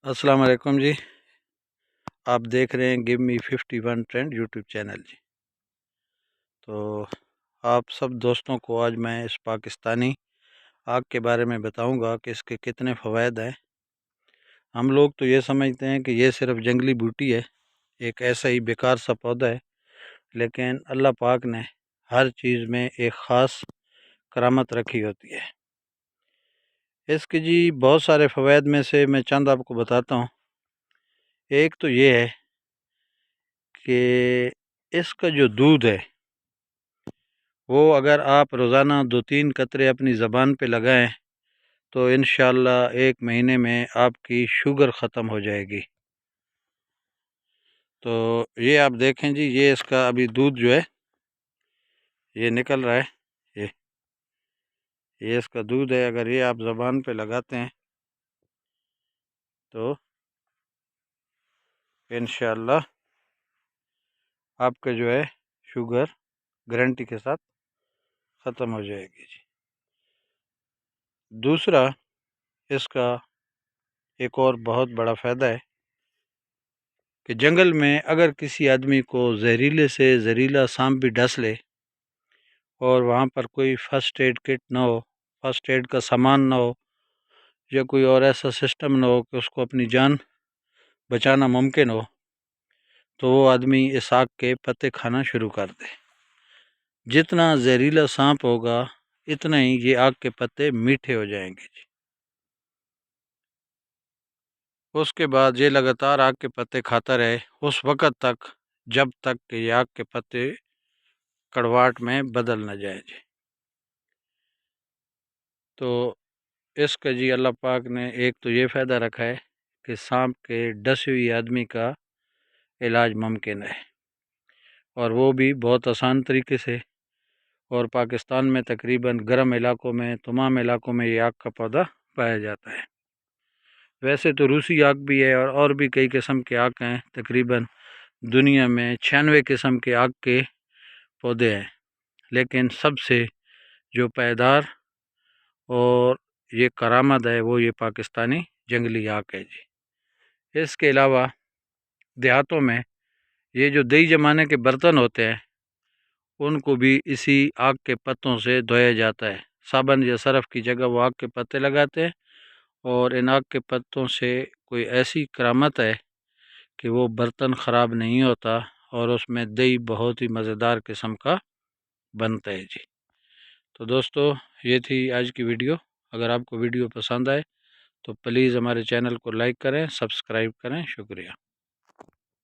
السلام علیکم جی، آپ دیکھ رہے ہیں گیو می 51 ٹرینڈ یوٹیوب چینل جی۔ تو آپ سب دوستوں کو آج میں اس پاکستانی آگ کے بارے میں بتاؤں گا کہ اس کے کتنے فوائد ہیں۔ ہم لوگ تو یہ سمجھتے ہیں کہ یہ صرف جنگلی بوٹی ہے، ایک ایسا ہی بیکار سا پودا ہے، لیکن اللہ پاک نے ہر چیز میں ایک خاص کرامت رکھی ہوتی ہے۔ اس کے جی بہت سارے فوائد میں سے میں چند آپ کو بتاتا ہوں۔ ایک تو یہ ہے کہ اس کا جو دودھ ہے وہ اگر آپ روزانہ 2-3 قطرے اپنی زبان پہ لگائیں تو انشاءاللہ 1 مہینے میں آپ کی شوگر ختم ہو جائے گی۔ تو یہ آپ دیکھیں جی، یہ اس کا ابھی دودھ جو ہے یہ نکل رہا ہے، یہ اس کا دودھ ہے۔ اگر یہ آپ زبان پہ لگاتے ہیں تو انشاءاللہ آپ کا جو ہے شوگر گارنٹی کے ساتھ ختم ہو جائے گی جی۔ دوسرا اس کا ایک اور بہت بڑا فائدہ ہے کہ جنگل میں اگر کسی آدمی کو زہریلے سے زہریلا سانپ بھی ڈس لے اور وہاں پر کوئی فرسٹ ایڈ کٹ نہ ہو، فرسٹ ایڈ کا سامان نہ ہو، یا کوئی اور ایسا سسٹم نہ ہو کہ اس کو اپنی جان بچانا ممکن ہو، تو وہ آدمی اس آگ کے پتے کھانا شروع کر دے۔ جتنا زہریلا سانپ ہوگا اتنا ہی یہ آگ کے پتے میٹھے ہو جائیں گے جی۔ اس کے بعد یہ لگاتار آگ کے پتے کھاتا رہے اس وقت تک جب تک کہ یہ آگ کے پتے کڑواہٹ میں بدل نہ جائے جی۔ تو اس کا جی اللہ پاک نے ایک تو یہ فائدہ رکھا ہے کہ سانپ کے ڈسے ہوئی آدمی کا علاج ممکن ہے، اور وہ بھی بہت آسان طریقے سے، اور پاکستان میں تقریباً گرم علاقوں میں تمام علاقوں میں یہ آگ کا پودا پایا جاتا ہے۔ ویسے تو روسی آگ بھی ہے اور بھی کئی قسم کے آگ ہیں، تقریباً دنیا میں 96 قسم کے آگ کے پودے ہیں، لیکن سب سے جو پائیدار اور یہ کرامت ہے وہ یہ پاکستانی جنگلی آگ ہے جی۔ اس کے علاوہ دیہاتوں میں یہ جو دہی جمانے کے برتن ہوتے ہیں ان کو بھی اسی آگ کے پتوں سے دھویا جاتا ہے۔ صابن یا سرف کی جگہ وہ آگ کے پتے لگاتے ہیں، اور ان آگ کے پتوں سے کوئی ایسی کرامت ہے کہ وہ برتن خراب نہیں ہوتا، اور اس میں دہی بہت ہی مزیدار قسم کا بنتا ہے جی۔ تو دوستو یہ تھی آج کی ویڈیو۔ اگر آپ کو ویڈیو پسند آئے تو پلیز ہمارے چینل کو لائک کریں، سبسکرائب کریں، شکریہ۔